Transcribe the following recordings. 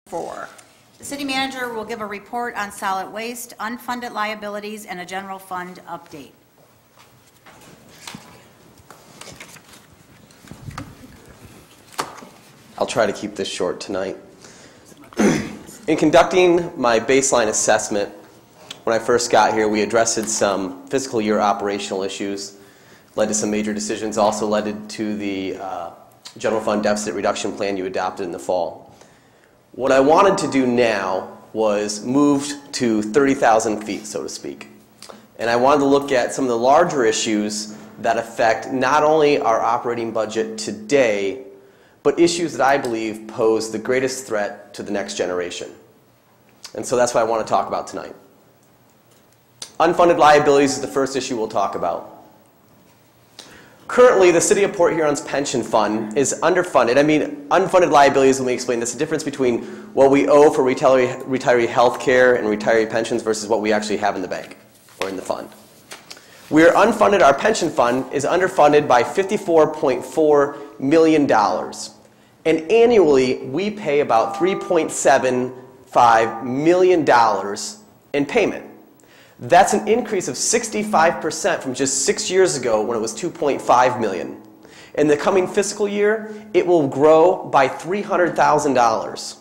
4. The city manager will give a report on solid waste, unfunded liabilities, and a general fund update. I'll try to keep this short tonight. In conducting my baseline assessment, when I first got here, we addressed some fiscal year operational issues, led to some major decisions, also led to the general fund deficit reduction plan you adopted in the fall. What I wanted to do now was move to 30,000 feet, so to speak. And I wanted to look at some of the larger issues that affect not only our operating budget today, but issues that I believe pose the greatest threat to the next generation. And so that's what I want to talk about tonight. Unfunded liabilities is the first issue we'll talk about. Currently, the City of Port Huron's pension fund is underfunded. I mean, unfunded liabilities, let me explain this, the difference between what we owe for retiree health care and retiree pensions versus what we actually have in the bank or in the fund. We are unfunded, our pension fund is underfunded by $54.4 million. And annually, we pay about $3.75 million in payment. That's an increase of 65% from just 6 years ago when it was $2.5 million. In the coming fiscal year, it will grow by $300,000.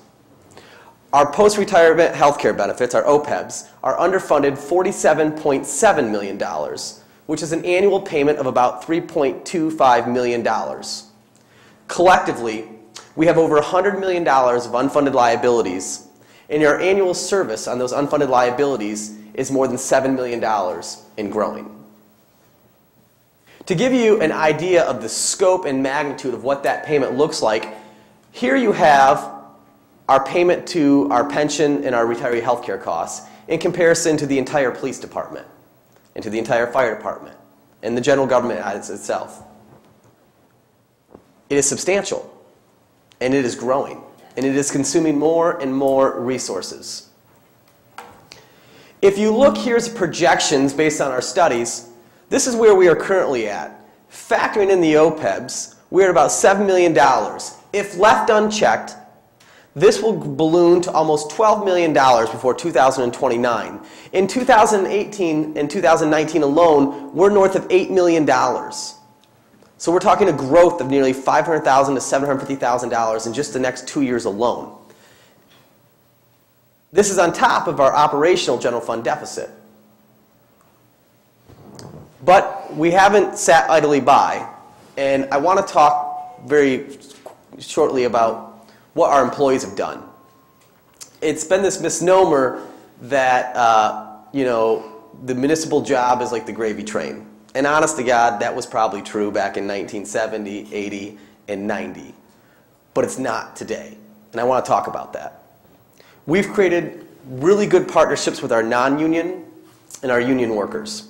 Our post-retirement health care benefits, our OPEBs, are underfunded $47.7 million, which is an annual payment of about $3.25 million. Collectively, we have over $100 million of unfunded liabilities, and our annual service on those unfunded liabilities is more than $7 million and growing. To give you an idea of the scope and magnitude of what that payment looks like, here you have our payment to our pension and our retiree health care costs in comparison to the entire police department and to the entire fire department and the general government as itself. It is substantial, and it is growing, and it is consuming more and more resources. If you look, here's projections based on our studies. This is where we are currently at. Factoring in the OPEBs, we're at about $7 million. If left unchecked, this will balloon to almost $12 million before 2029. In 2018 and 2019 alone, we're north of $8 million. So we're talking a growth of nearly $500,000 to $750,000 in just the next 2 years alone. This is on top of our operational general fund deficit. But we haven't sat idly by, and I want to talk very shortly about what our employees have done. It's been this misnomer that the municipal job is like the gravy train. And honest to God, that was probably true back in 1970, 80, and 90. But it's not today, and I want to talk about that. We've created really good partnerships with our non-union and our union workers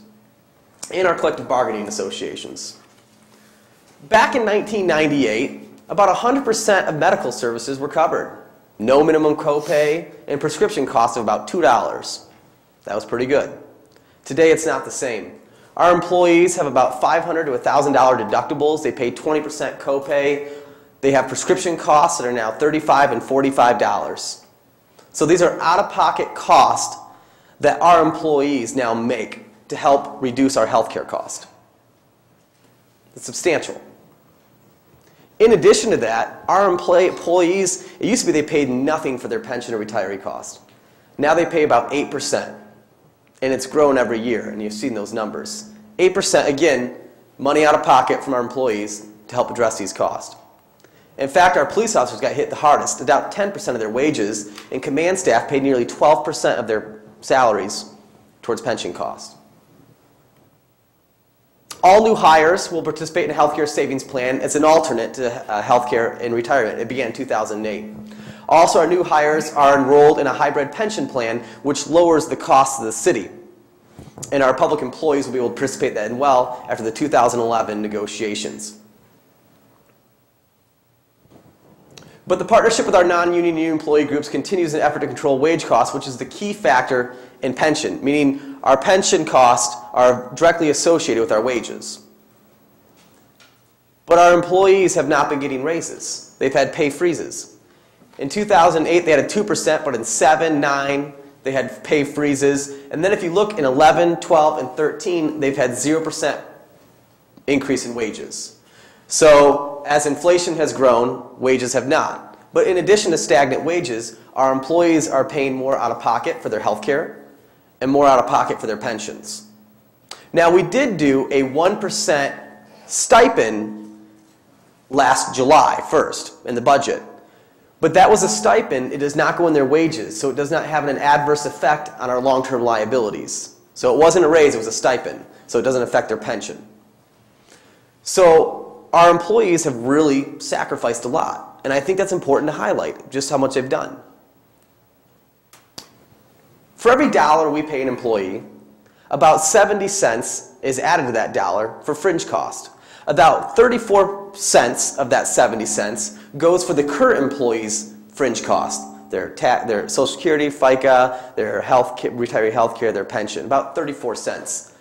and our collective bargaining associations. Back in 1998, about 100% of medical services were covered. No minimum copay and prescription costs of about $2. That was pretty good. Today it's not the same. Our employees have about $500 to $1,000 deductibles. They pay 20% copay. They have prescription costs that are now $35 and $45. So these are out-of-pocket costs that our employees now make to help reduce our health care cost. It's substantial. In addition to that, our employees, it used to be they paid nothing for their pension or retiree cost. Now they pay about 8%, and it's grown every year, and you've seen those numbers. 8%, again, money out of pocket from our employees to help address these costs. In fact, our police officers got hit the hardest. About 10% of their wages, and command staff paid nearly 12% of their salaries towards pension costs. All new hires will participate in a healthcare savings plan as an alternate to healthcare and retirement. It began in 2008. Also, our new hires are enrolled in a hybrid pension plan, which lowers the cost of the city. And our public employees will be able to participate in that as well after the 2011 negotiations. But the partnership with our non-union and union employee groups continues in an effort to control wage costs, which is the key factor in pension, meaning our pension costs are directly associated with our wages. But our employees have not been getting raises. They've had pay freezes. In 2008, they had a 2%, but in 7, 9, they had pay freezes. And then if you look in 11, 12, and 13, they've had 0% increase in wages. So as inflation has grown, wages have not. But in addition to stagnant wages, our employees are paying more out of pocket for their health care and more out of pocket for their pensions. Now, we did do a 1% stipend last July 1st in the budget. But that was a stipend. It does not go in their wages, so it does not have an adverse effect on our long-term liabilities. So it wasn't a raise, it was a stipend, so it doesn't affect their pension. So our employees have really sacrificed a lot, and I think that's important to highlight, just how much they've done. For every dollar we pay an employee, about 70 cents is added to that dollar for fringe cost. About 34 cents of that 70 cents goes for the current employee's fringe cost, their Social Security, FICA, their retiree health care, their pension, about 34 cents.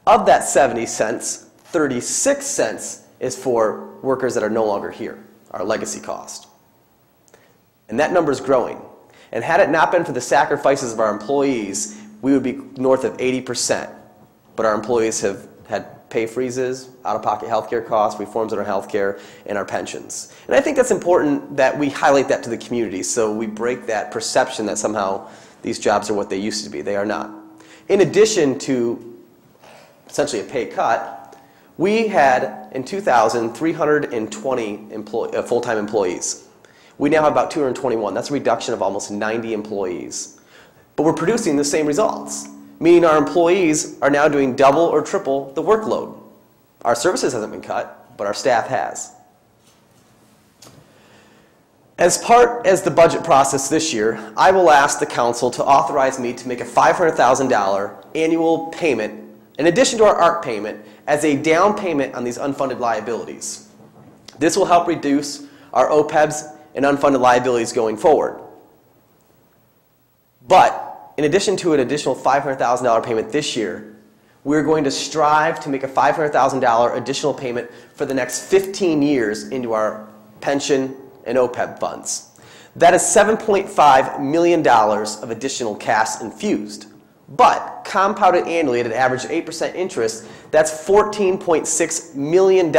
Of that 70 cents, 36 cents is for workers that are no longer here, our legacy cost. And that number is growing. And had it not been for the sacrifices of our employees, we would be north of 80%. But our employees have had pay freezes, out-of-pocket health care costs, reforms in our health care, and our pensions. And I think that's important that we highlight that to the community so we break that perception that somehow these jobs are what they used to be. They are not. In addition to essentially a pay cut, we had, in 2000, 320 full-time employees. We now have about 221. That's a reduction of almost 90 employees. But we're producing the same results, meaning our employees are now doing double or triple the workload. Our services hasn't been cut, but our staff has. As part of the budget process this year, I will ask the council to authorize me to make a $500,000 annual payment, in addition to our ARC payment, as a down payment on these unfunded liabilities. This will help reduce our OPEBs and unfunded liabilities going forward. But in addition to an additional $500,000 payment this year, we're going to strive to make a $500,000 additional payment for the next 15 years into our pension and OPEB funds. That is $7.5 million of additional cash infused. But compounded annually at an average of 8% interest, that's $14.6 million.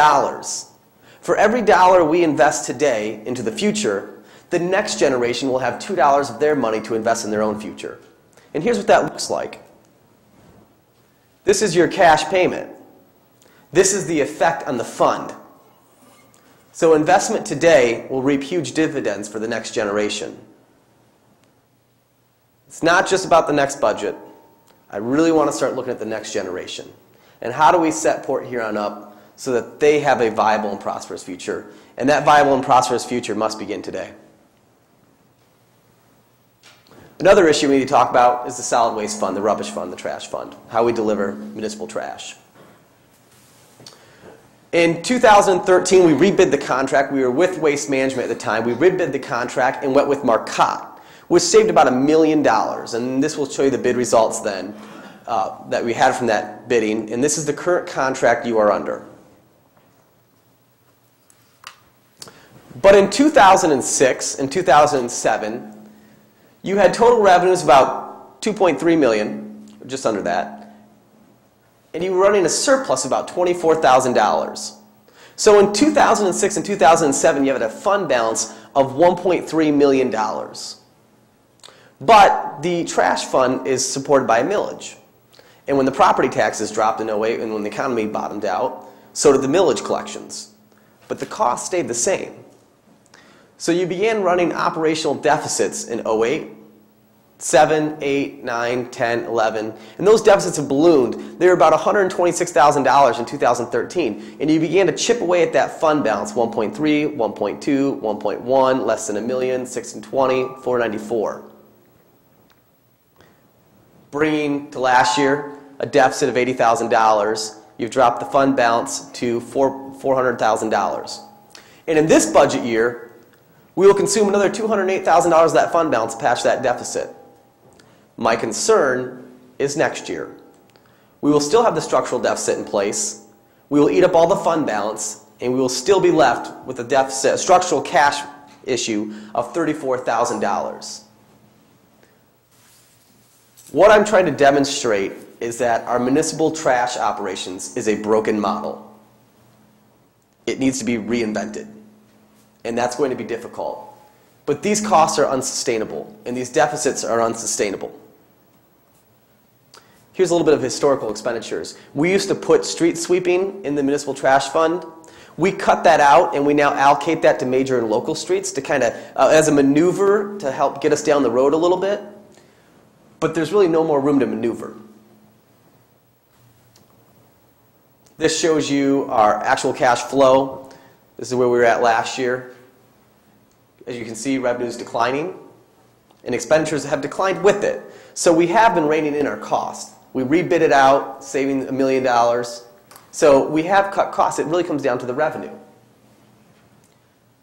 For every dollar we invest today into the future, the next generation will have $2 of their money to invest in their own future. And here's what that looks like. This is your cash payment. This is the effect on the fund. So investment today will reap huge dividends for the next generation. It's not just about the next budget. I really want to start looking at the next generation. And how do we set Port Huron up so that they have a viable and prosperous future? And that viable and prosperous future must begin today. Another issue we need to talk about is the solid waste fund, the rubbish fund, the trash fund, how we deliver municipal trash. In 2013, we rebid the contract. We were with Waste Management at the time. We rebid the contract and went with Marcotte, which saved about $1 million. And this will show you the bid results then that we had from that bidding. And this is the current contract you are under. But in 2006 and 2007, you had total revenues about $2.3 million, or just under that, and you were running a surplus of about $24,000. So in 2006 and 2007, you had a fund balance of $1.3 million. But the trash fund is supported by a millage. And when the property taxes dropped in 2008 and when the economy bottomed out, so did the millage collections. But the cost stayed the same. So you began running operational deficits in 2008, 7, 8, 9, 10, 11, and those deficits have ballooned. They were about $126,000 in 2013, and you began to chip away at that fund balance, 1.3, 1.2, 1.1, less than $1 million, 6 and 20, 494. Bringing to last year a deficit of $80,000, you've dropped the fund balance to $400,000. And in this budget year, we will consume another $208,000 of that fund balance to patch that deficit. My concern is next year. We will still have the structural deficit in place. We will eat up all the fund balance, and we will still be left with a deficit, a structural cash issue of $34,000. What I'm trying to demonstrate is that our municipal trash operations is a broken model. It needs to be reinvented, and that's going to be difficult. But these costs are unsustainable, and these deficits are unsustainable. Here's a little bit of historical expenditures. We used to put street sweeping in the municipal trash fund. We cut that out, and we now allocate that to major and local streets to kind of, as a maneuver to help get us down the road a little bit. But there's really no more room to maneuver. This shows you our actual cash flow. This is where we were at last year. As you can see, revenue is declining, and expenditures have declined with it. So we have been reining in our cost. We rebid it out, saving $1 million. So we have cut costs. It really comes down to the revenue.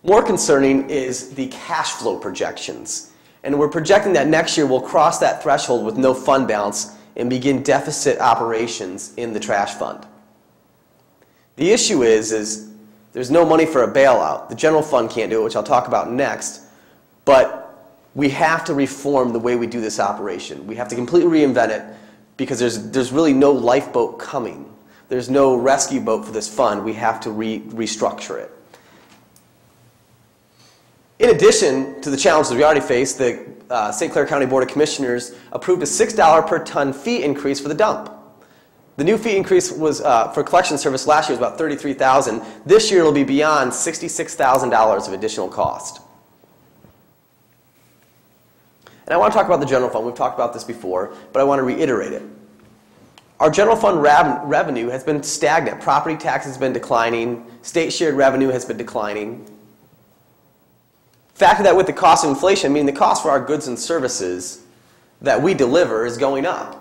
More concerning is the cash flow projections. And we're projecting that next year we'll cross that threshold with no fund balance and begin deficit operations in the trash fund. The issue is there's no money for a bailout. The general fund can't do it, which I'll talk about next. But we have to reform the way we do this operation. We have to completely reinvent it because there's really no lifeboat coming. There's no rescue boat for this fund. We have to restructure it. In addition to the challenges we already face, the St. Clair County Board of Commissioners approved a $6 per ton fee increase for the dump. The new fee increase was for collection service last year was about $33,000. This year it will be beyond $66,000 of additional cost. And I want to talk about the general fund. We've talked about this before, but I want to reiterate it. Our general fund revenue has been stagnant. Property taxes have been declining. State shared revenue has been declining. Factor that with the cost of inflation, meaning the cost for our goods and services that we deliver is going up.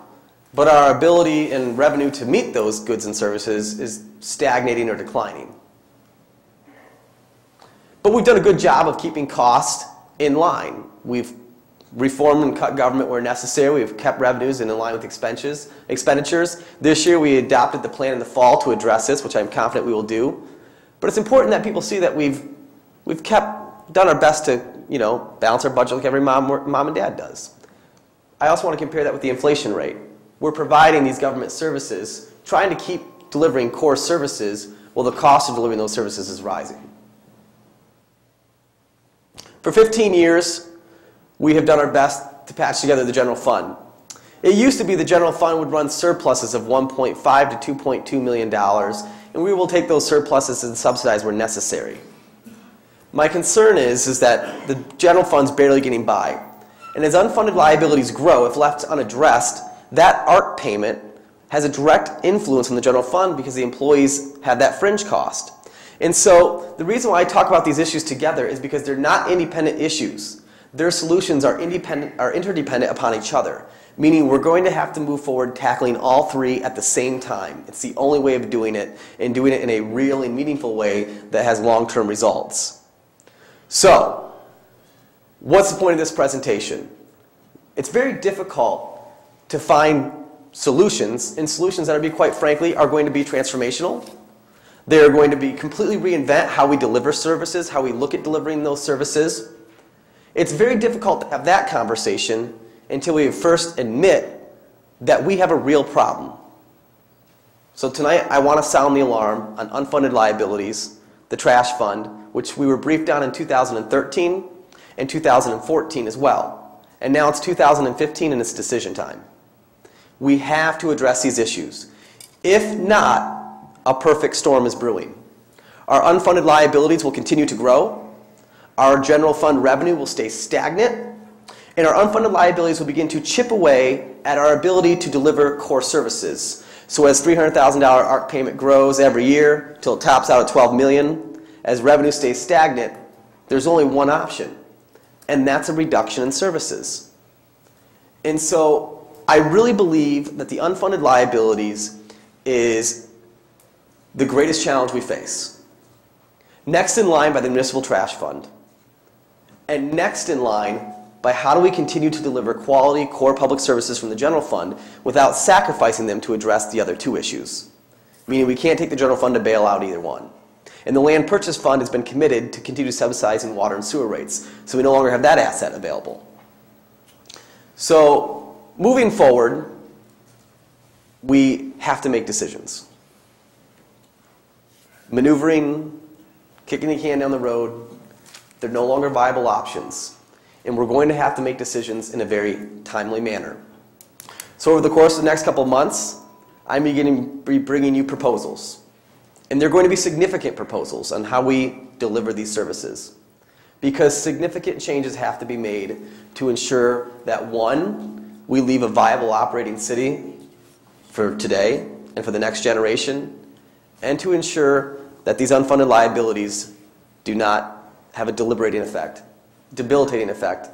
But our ability and revenue to meet those goods and services is stagnating or declining. But we've done a good job of keeping costs in line. We've reformed and cut government where necessary. We've kept revenues in line with expenditures. This year we adopted the plan in the fall to address this, which I'm confident we will do. But it's important that people see that we've done our best to balance our budget like every mom and dad does. I also want to compare that with the inflation rate. We're providing these government services, trying to keep delivering core services while the cost of delivering those services is rising. For 15 years, we have done our best to patch together the general fund. It used to be the general fund would run surpluses of $1.5 to $2.2 million, and we will take those surpluses and subsidize where necessary. My concern is that the general fund's barely getting by. And as unfunded liabilities grow, if left unaddressed, that ARC payment has a direct influence on the general fund because the employees have that fringe cost. And so the reason why I talk about these issues together is because they're not independent issues. Their solutions are interdependent upon each other, meaning we're going to have to move forward tackling all three at the same time. It's the only way of doing it, and doing it in a real and meaningful way that has long-term results. So, what's the point of this presentation? It's very difficult to find solutions, and solutions that quite frankly, are going to be transformational. They're going to be completely reinvent how we deliver services, how we look at delivering those services. It's very difficult to have that conversation until we first admit that we have a real problem. So tonight, I want to sound the alarm on unfunded liabilities, the trash fund, which we were briefed on in 2013 and 2014 as well. And now it's 2015 and it's decision time. We have to address these issues. If not, a perfect storm is brewing. Our unfunded liabilities will continue to grow. Our general fund revenue will stay stagnant. And our unfunded liabilities will begin to chip away at our ability to deliver core services. So as $300,000 ARC payment grows every year till it tops out at $12 million, as revenue stays stagnant, there's only one option, and that's a reduction in services. And so I really believe that the unfunded liabilities is the greatest challenge we face. Next in line by the municipal trash fund. And next in line by how do we continue to deliver quality core public services from the general fund without sacrificing them to address the other two issues. Meaning we can't take the general fund to bail out either one. And the land purchase fund has been committed to continue subsidizing water and sewer rates. So we no longer have that asset available. So moving forward, we have to make decisions. Maneuvering, kicking the can down the road, they're no longer viable options. And we're going to have to make decisions in a very timely manner. So over the course of the next couple of months, I'm going to be bringing you proposals. And they're going to be significant proposals on how we deliver these services. Because significant changes have to be made to ensure that, one, we leave a viable operating city for today and for the next generation, and to ensure that these unfunded liabilities do not have a debilitating effect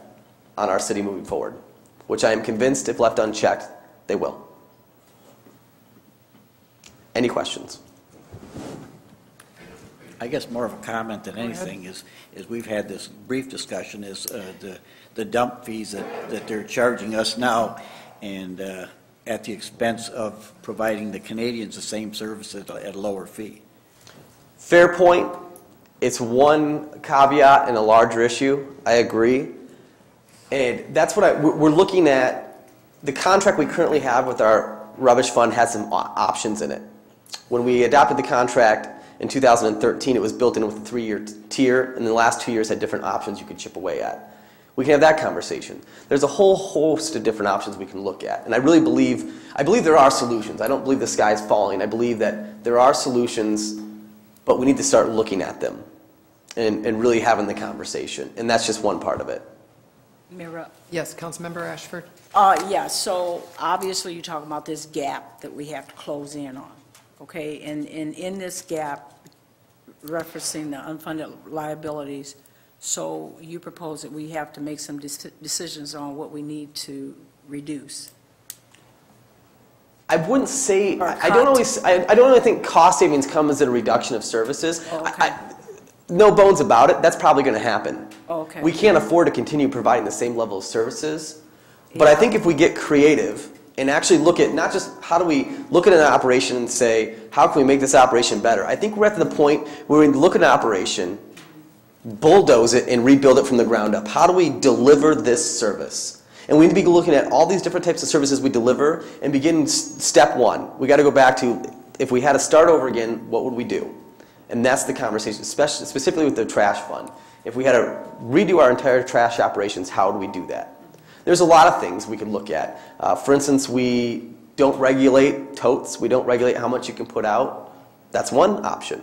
on our city moving forward, which I am convinced, if left unchecked, they will. Any questions? I guess more of a comment than anything is we've had this brief discussion is the dump fees that they're charging us now, and at the expense of providing the Canadians the same service at a lower fee. Fair point. It's one caveat in a larger issue. I agree. And that's what we're looking at. The contract we currently have with our rubbish fund has some options in it. When we adopted the contract in 2013, it was built in with a 3-year tier, and the last 2 years had different options you could chip away at. We can have that conversation. There's a whole host of different options we can look at. And I believe there are solutions. I don't believe the sky's falling. I believe that there are solutions, but we need to start looking at them and really having the conversation. And that's just one part of it. Mira. Yes, Councilmember Ashford. Yeah, so obviously you're talking about this gap that we have to close in on, okay? And in this gap, referencing the unfunded liabilities, so you propose that we have to make some decisions on what we need to reduce. I wouldn't say, I don't really think cost savings come as a reduction of services. Oh, okay. No bones about it, that's probably going to happen. Okay. We can't afford to continue providing the same level of services. But I think if we get creative and actually look at not just how do we look at an operation and say, how can we make this operation better? I think we're at the point where we look at an operation, bulldoze it, and rebuild it from the ground up. How do we deliver this service? And we need to be looking at all these different types of services we deliver and begin step one. We got to go back to, if we had to start over again, what would we do? And that's the conversation, specifically with the trash fund. If we had to redo our entire trash operations, how do we do that? There's a lot of things we could look at. For instance, we don't regulate totes. We don't regulate how much you can put out. That's one option.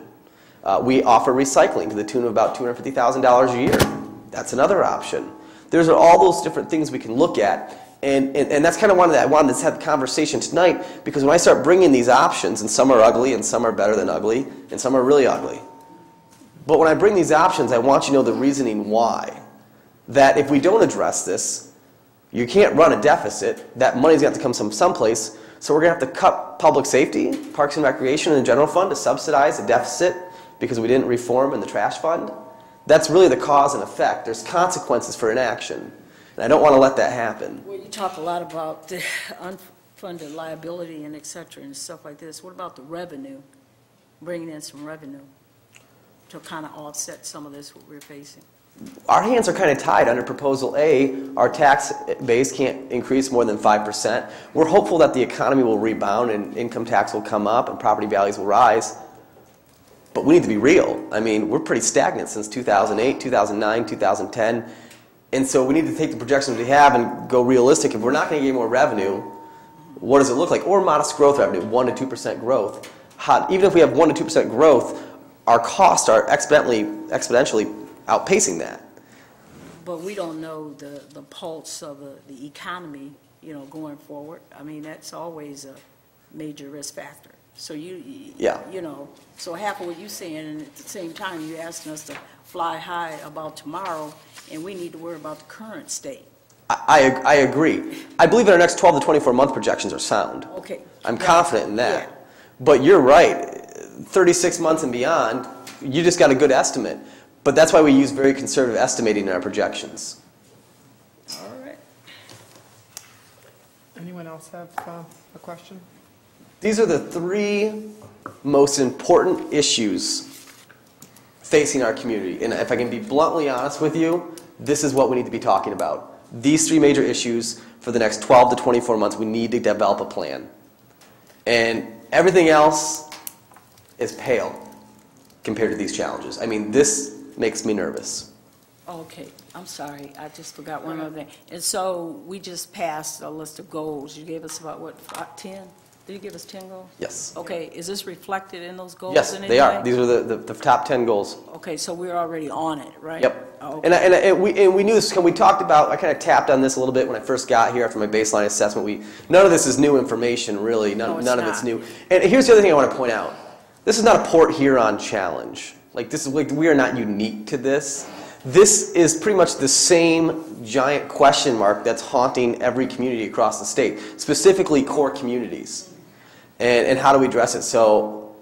We offer recycling to the tune of about $250,000 a year. That's another option. There's all those different things we can look at. And that's kind of why I wanted to have the conversation tonight, because when I start bringing these options, and some are ugly and some are better than ugly, and some are really ugly. But when I bring these options, I want you to know the reasoning why. That if we don't address this, you can't run a deficit. That money's got to come from someplace. So we're going to have to cut public safety, parks and recreation, and the general fund to subsidize the deficit because we didn't reform in the trash fund. That's really the cause and effect. There's consequences for inaction. And I don't want to let that happen. Well, you talk a lot about the unfunded liability and et cetera and stuff like this. What about the revenue, bringing in some revenue to kind of offset some of this what we're facing? Our hands are kind of tied. Under Proposal A, our tax base can't increase more than 5%. We're hopeful that the economy will rebound and income tax will come up and property values will rise. But we need to be real. I mean, we're pretty stagnant since 2008, 2009, 2010. And so we need to take the projections we have and go realistic. If we're not going to get more revenue, what does it look like? Or modest growth revenue, 1 to 2% growth. Even if we have 1 to 2% growth, our costs are exponentially outpacing that. But we don't know the pulse of the economy, you know, going forward. I mean, that's always a major risk factor. So you know, so half of what you're saying, and at the same time you're asking us to fly high about tomorrow, and we need to worry about the current state. I agree. I believe that our next 12 to 24 month projections are sound. Okay. I'm confident in that. Yeah. But you're right. 36 months and beyond, you just got a good estimate. But that's why we use very conservative estimating in our projections. All right. Anyone else have a question? These are the 3 most important issues facing our community. And if I can be bluntly honest with you, this is what we need to be talking about. These three major issues for the next 12 to 24 months, we need to develop a plan. And everything else is pale compared to these challenges. I mean, this makes me nervous. Okay, I'm sorry, I just forgot one other thing. And so we just passed a list of goals. You gave us about, what, 10? Did you give us 10 goals? Yes. Okay, is this reflected in those goals? Yes, in any they are. way? These are the top 10 goals. Okay, so we're already on it, right? Yep. Oh, And, okay. and we knew this, we talked about, I kind of tapped on this a little bit when I first got here after my baseline assessment. None of this is new information, really. No, it's none of it's not. new. And here's the other thing I want to point out. This is not a Port Huron challenge. Like, this is, like, we are not unique to this. This is pretty much the same giant question mark that's haunting every community across the state, specifically core communities. And how do we address it? So,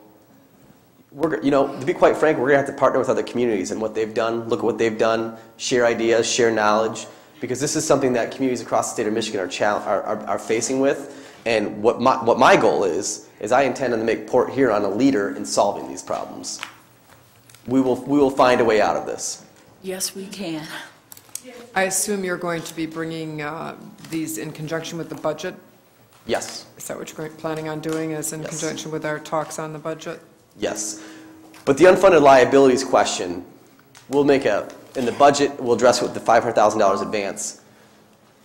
to be quite frank, we're going to have to partner with other communities and what they've done, look at what they've done, share ideas, share knowledge, because this is something that communities across the state of Michigan are facing with. And what my goal is I intend to make Port Huron a leader in solving these problems. We will find a way out of this. Yes, we can. I assume you're going to be bringing these in conjunction with the budget? Yes. Is that what you're planning on doing, is in Yes. conjunction with our talks on the budget? Yes. But the unfunded liabilities question, in the budget, we'll address it with the $500,000 advance.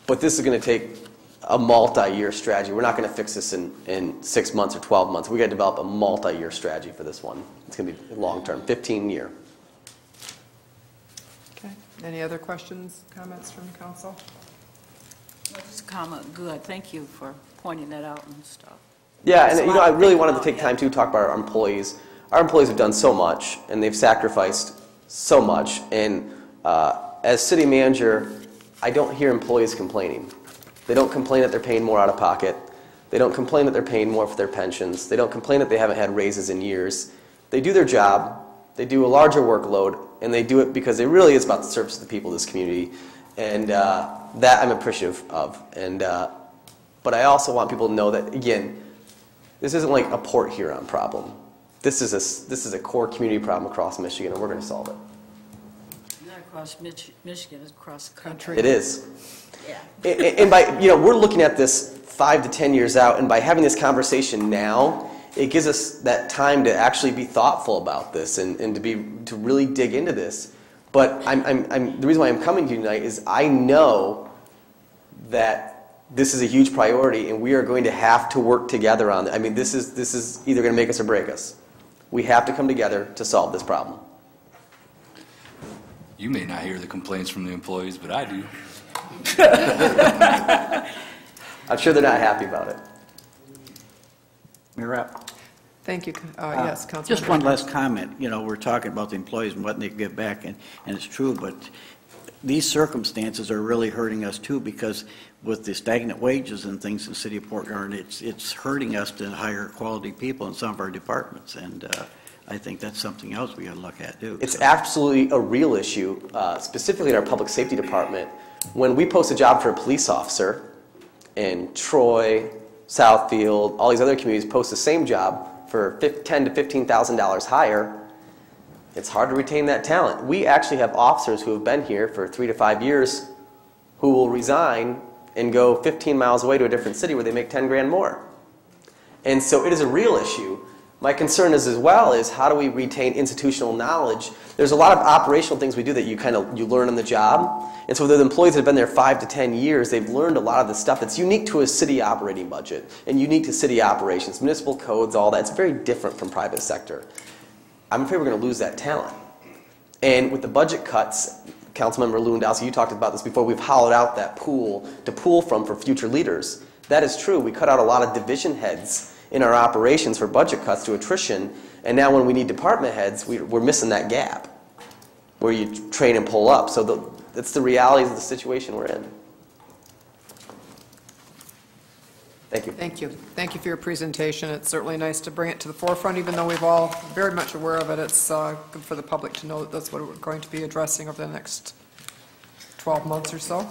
But this is going to take a multi-year strategy. We're not going to fix this in 6 months or 12 months. We've got to develop a multi-year strategy for this one. It's going to be long-term, 15-year. Okay. Any other questions, comments from council? Just a comment, good, thank you for pointing that out and stuff. Yeah, There's and a lot I to really think wanted to about, take yeah. time to talk about our employees. Our employees have done so much, and they've sacrificed so much. And as city manager, I don't hear employees complaining. They don't complain that they're paying more out of pocket. They don't complain that they're paying more for their pensions. They don't complain that they haven't had raises in years. They do their job. They do a larger workload, and they do it because it really is about the service of the people of this community. And that I'm appreciative of. And but I also want people to know that, again, this isn't like a Port Huron problem. This is a core community problem across Michigan, and we're going to solve it. Not across Michigan, it's across the country. It is. Yeah. And by, we're looking at this 5 to 10 years out, and by having this conversation now, it gives us that time to actually be thoughtful about this and to really dig into this. But the reason why I'm coming to you tonight is I know that this is a huge priority, and we are going to have to work together on it. I mean, this is either going to make us or break us. We have to come together to solve this problem. You may not hear the complaints from the employees, but I do. I'm sure they're not happy about it. Mayor Rapp. Thank you. Yes, Councilman. Just one last comment. We're talking about the employees and what they give back, and it's true, but these circumstances are really hurting us too, because with the stagnant wages and things in the city of Port Huron, it's hurting us to hire quality people in some of our departments, and I think that's something else we got to look at too. It's absolutely a real issue, specifically in our public safety department. When we post a job for a police officer in Troy, Southfield, all these other communities post the same job for $10,000 to $15,000 higher, it's hard to retain that talent. We actually have officers who have been here for 3 to 5 years who will resign and go 15 miles away to a different city where they make 10 grand more. And so it is a real issue. My concern is as well is how do we retain institutional knowledge? There's a lot of operational things we do that you learn on the job. And so the employees that have been there 5 to 10 years, they've learned a lot of the stuff that's unique to a city operating budget and unique to city operations, municipal codes, all that. It's very different from private sector. I'm afraid we're going to lose that talent. And with the budget cuts, Councilmember Lewandowski, you talked about this before, we've hollowed out that pool to pull from for future leaders. That is true. We cut out a lot of division heads in our operations for budget cuts to attrition, and now when we need department heads, we're missing that gap where you train and pull up. So that's the realities of the situation we're in. Thank you. Thank you. Thank you for your presentation. It's certainly nice to bring it to the forefront, even though we've all very much aware of it. It's good for the public to know that that's what we're going to be addressing over the next 12 months or so.